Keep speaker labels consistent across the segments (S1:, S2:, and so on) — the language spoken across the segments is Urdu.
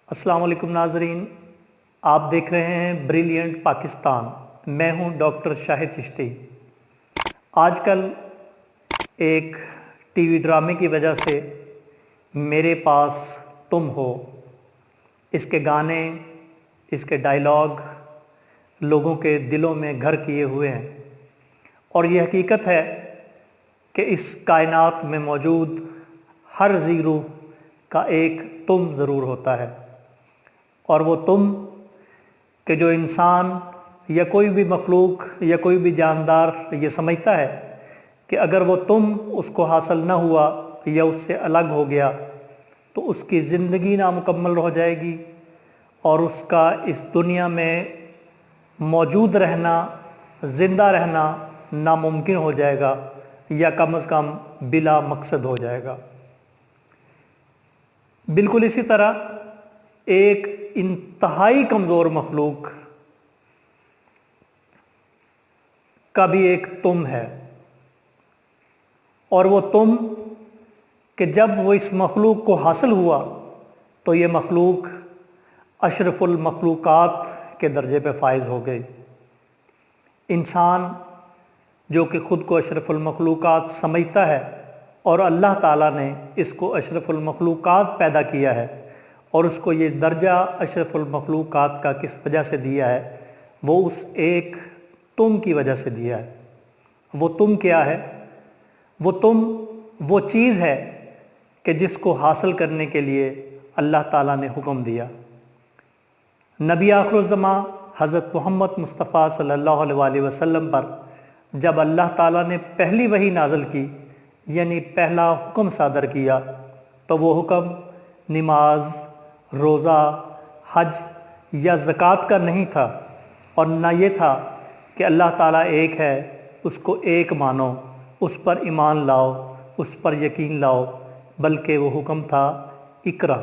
S1: السلام علیکم ناظرین، آپ دیکھ رہے ہیں بریلینٹ پاکستان۔ میں ہوں ڈاکٹر شاہد چشتی۔ آج کل ایک ٹی وی ڈرامے کی وجہ سے میرے پاس تم ہو، اس کے گانے، اس کے ڈائیلاگ لوگوں کے دلوں میں گھر کیے ہوئے ہیں، اور یہ حقیقت ہے کہ اس کائنات میں موجود ہر ذی روح کا ایک تم ضرور ہوتا ہے، اور وہ تم کہ جو انسان یا کوئی بھی مخلوق یا کوئی بھی جاندار یہ سمجھتا ہے کہ اگر وہ تم اس کو حاصل نہ ہوا یا اس سے الگ ہو گیا تو اس کی زندگی نامکمل ہو جائے گی، اور اس کا اس دنیا میں موجود رہنا، زندہ رہنا ناممکن ہو جائے گا، یا کم از کم بلا مقصد ہو جائے گا۔ بالکل اسی طرح ایک انتہائی کمزور مخلوق کا بھی ایک تم ہے، اور وہ تم کہ جب وہ اس مخلوق کو حاصل ہوا تو یہ مخلوق اشرف المخلوقات کے درجے پہ فائز ہو گئی۔ انسان جو کہ خود کو اشرف المخلوقات سمجھتا ہے، اور اللہ تعالیٰ نے اس کو اشرف المخلوقات پیدا کیا ہے، اور اس کو یہ درجہ اشرف المخلوقات کا کس وجہ سے دیا ہے؟ وہ اس ایک تم کی وجہ سے دیا ہے۔ وہ تم کیا ہے؟ وہ تم وہ چیز ہے کہ جس کو حاصل کرنے کے لیے اللہ تعالیٰ نے حکم دیا۔ نبی آخر الزماں حضرت محمد مصطفیٰ صلی اللہ علیہ وسلم پر جب اللہ تعالیٰ نے پہلی وحی نازل کی، یعنی پہلا حکم صادر کیا، تو وہ حکم نماز، روزہ، حج یا زکوٰۃ کا نہیں تھا، اور نہ یہ تھا کہ اللہ تعالیٰ ایک ہے، اس کو ایک مانو، اس پر ایمان لاؤ، اس پر یقین لاؤ، بلکہ وہ حکم تھا اقرا،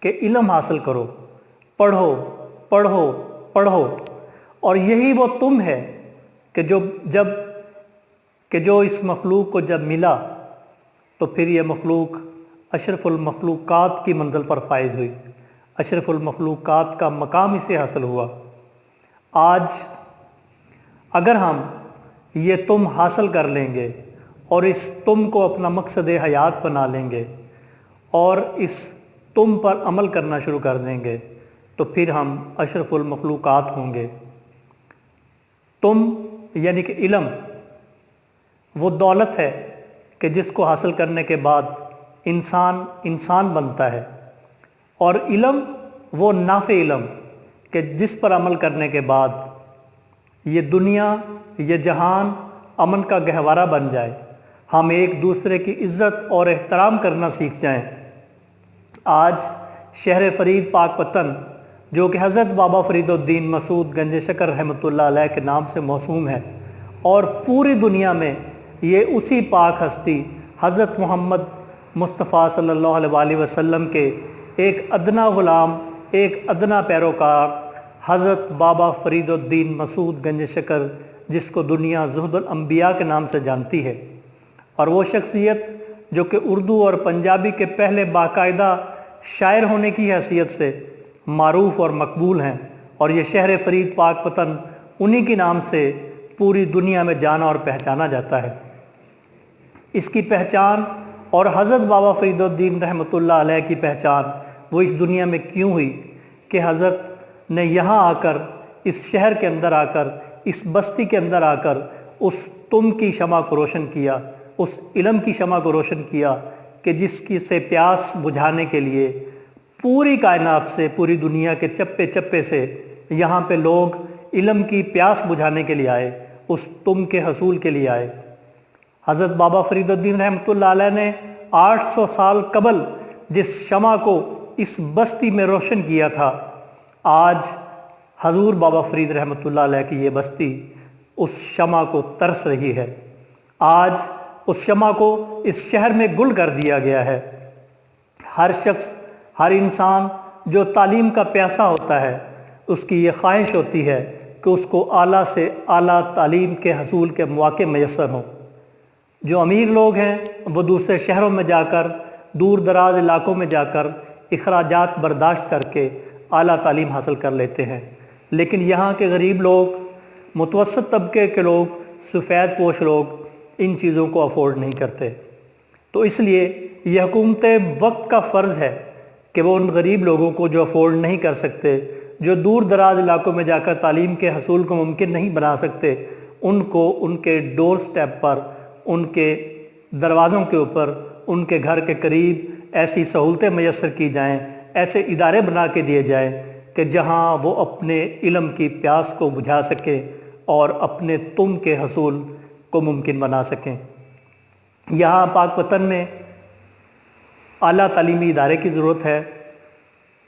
S1: کہ علم حاصل کرو، پڑھو پڑھو پڑھو۔ اور یہی وہ تم ہے کہ جو اس مخلوق کو جب ملا تو پھر یہ مخلوق اشرف المخلوقات کی منزل پر فائز ہوئی، اشرف المخلوقات کا مقام اسے حاصل ہوا۔ آج اگر ہم یہ تم حاصل کر لیں گے اور اس تم کو اپنا مقصد حیات بنا لیں گے اور اس تم پر عمل کرنا شروع کر دیں گے تو پھر ہم اشرف المخلوقات ہوں گے۔ تم یعنی کہ علم وہ دولت ہے کہ جس کو حاصل کرنے کے بعد انسان بنتا ہے، اور علم وہ نافع علم کہ جس پر عمل کرنے کے بعد یہ دنیا، یہ جہان امن کا گہوارہ بن جائے، ہم ایک دوسرے کی عزت اور احترام کرنا سیکھ جائیں۔ آج شہر فرید پاک وطن جو کہ حضرت بابا فرید الدین مسعود گنج شکر رحمۃ اللہ علیہ کے نام سے موسوم ہے، اور پوری دنیا میں یہ اسی پاک ہستی حضرت محمد مصطفیٰ صلی اللہ علیہ وسلم کے ایک ادنا غلام، ایک ادنا پیروکار حضرت بابا فرید الدین مسعود گنج شکر، جس کو دنیا زہد الانبیاء کے نام سے جانتی ہے، اور وہ شخصیت جو کہ اردو اور پنجابی کے پہلے باقاعدہ شاعر ہونے کی حیثیت سے معروف اور مقبول ہیں، اور یہ شہر فرید پاک وطن انہی کے نام سے پوری دنیا میں جانا اور پہچانا جاتا ہے۔ اس کی پہچان اور حضرت بابا فرید الدین رحمۃ اللہ علیہ کی پہچان وہ اس دنیا میں کیوں ہوئی کہ حضرت نے یہاں آ کر، اس شہر کے اندر آ کر، اس بستی کے اندر آ کر اس تم کی شمع کو روشن کیا، اس علم کی شمع کو روشن کیا کہ جس کی سے پیاس بجھانے کے لیے پوری کائنات سے، پوری دنیا کے چپے چپے سے یہاں پہ لوگ علم کی پیاس بجھانے کے لیے آئے، اس تم کے حصول کے لیے آئے۔ حضرت بابا فرید الدین رحمۃ اللہ علیہ نے 800 سال قبل جس شمع کو اس بستی میں روشن کیا تھا، آج حضور بابا فرید رحمۃ اللہ علیہ کی یہ بستی اس شمع کو ترس رہی ہے۔ آج اس شمع کو اس شہر میں گل کر دیا گیا ہے۔ ہر شخص، ہر انسان جو تعلیم کا پیاسا ہوتا ہے، اس کی یہ خواہش ہوتی ہے کہ اس کو اعلیٰ سے اعلیٰ تعلیم کے حصول کے مواقع میسر ہوں۔ جو امیر لوگ ہیں وہ دوسرے شہروں میں جا کر، دور دراز علاقوں میں جا کر اخراجات برداشت کر کے اعلیٰ تعلیم حاصل کر لیتے ہیں، لیکن یہاں کے غریب لوگ، متوسط طبقے کے لوگ، سفید پوش لوگ ان چیزوں کو افورڈ نہیں کرتے۔ تو اس لیے یہ حکومت وقت کا فرض ہے کہ وہ ان غریب لوگوں کو جو افورڈ نہیں کر سکتے، جو دور دراز علاقوں میں جا کر تعلیم کے حصول کو ممکن نہیں بنا سکتے، ان کو ان کے ڈور سٹیپ پر، ان کے دروازوں کے اوپر، ان کے گھر کے قریب ایسی سہولتیں میسر کی جائیں، ایسے ادارے بنا کے دیے جائیں کہ جہاں وہ اپنے علم کی پیاس کو بجھا سکیں اور اپنے تم کے حصول کو ممکن بنا سکیں۔ یہاں پاک وطن میں اعلیٰ تعلیمی ادارے کی ضرورت ہے،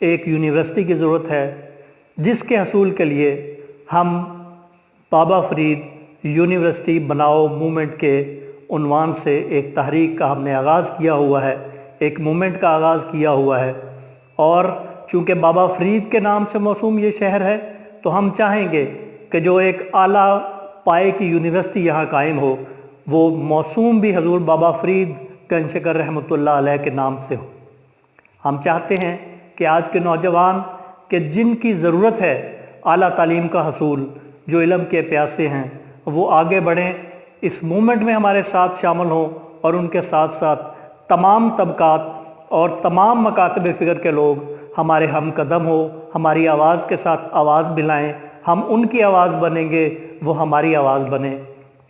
S1: ایک یونیورسٹی کی ضرورت ہے، جس کے حصول کے لیے ہم بابا فرید یونیورسٹی بناؤ موومنٹ کے عنوان سے ایک تحریک کا ہم نے آغاز کیا ہوا ہے، ایک موومنٹ کا آغاز کیا ہوا ہے، اور چونکہ بابا فرید کے نام سے موسوم یہ شہر ہے تو ہم چاہیں گے کہ جو ایک اعلیٰ پائے کی یونیورسٹی یہاں قائم ہو وہ موسوم بھی حضور بابا فرید گنج شکر رحمۃ اللہ علیہ کے نام سے ہو۔ ہم چاہتے ہیں کہ آج کے نوجوان کہ جن کی ضرورت ہے اعلیٰ تعلیم کا حصول، جو علم کے پیاسے ہیں، وہ آگے بڑھیں، اس موومنٹ میں ہمارے ساتھ شامل ہوں، اور ان کے ساتھ ساتھ تمام طبقات اور تمام مکاتب فکر کے لوگ ہمارے ہم قدم ہو، ہماری آواز کے ساتھ آواز ملائیں، ہم ان کی آواز بنیں گے، وہ ہماری آواز بنیں،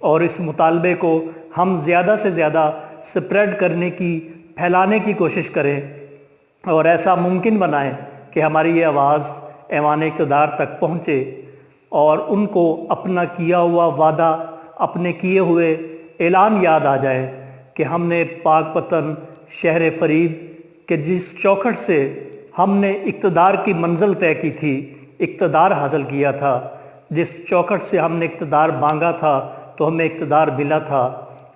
S1: اور اس مطالبے کو ہم زیادہ سے زیادہ سپریڈ کرنے کی، پھیلانے کی کوشش کریں، اور ایسا ممکن بنائیں کہ ہماری یہ آواز ایوان اقتدار تک پہنچے اور ان کو اپنا کیا ہوا وعدہ، اپنے کیے ہوئے اعلان یاد آ جائے کہ ہم نے پاک وطن شہر فرید کے جس چوکھٹ سے ہم نے اقتدار کی منزل طے کی تھی، اقتدار حاصل کیا تھا، جس چوکھٹ سے ہم نے اقتدار مانگا تھا تو ہمیں اقتدار ملا تھا،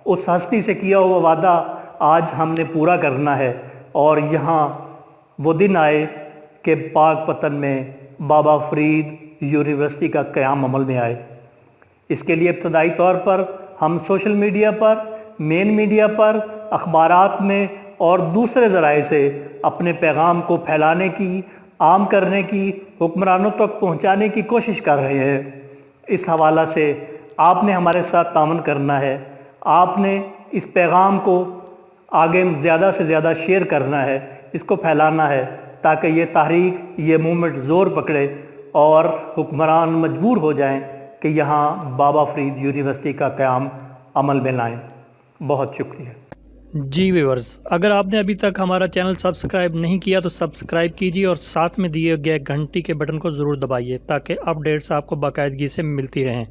S1: اس ہستی سے کیا ہوا وعدہ آج ہم نے پورا کرنا ہے، اور یہاں وہ دن آئے کہ پاک وطن میں بابا فرید یونیورسٹی کا قیام عمل میں آئے۔ اس کے لیے ابتدائی طور پر ہم سوشل میڈیا پر، مین میڈیا پر، اخبارات میں اور دوسرے ذرائع سے اپنے پیغام کو پھیلانے کی، عام کرنے کی، حکمرانوں تک پہنچانے کی کوشش کر رہے ہیں۔ اس حوالہ سے آپ نے ہمارے ساتھ تعاون کرنا ہے، آپ نے اس پیغام کو آگے زیادہ سے زیادہ شیئر کرنا ہے، اس کو پھیلانا ہے، تاکہ یہ تحریک، یہ موومنٹ زور پکڑے اور حکمران مجبور ہو جائیں کہ یہاں بابا فرید یونیورسٹی کا قیام عمل میں لائیں۔ بہت شکریہ۔
S2: جی ویورز، اگر آپ نے ابھی تک ہمارا چینل سبسکرائب نہیں کیا تو سبسکرائب کیجیے، اور ساتھ میں دیے گئے گھنٹی کے بٹن کو ضرور دبائیے تاکہ اپڈیٹس آپ کو باقاعدگی سے ملتی رہیں۔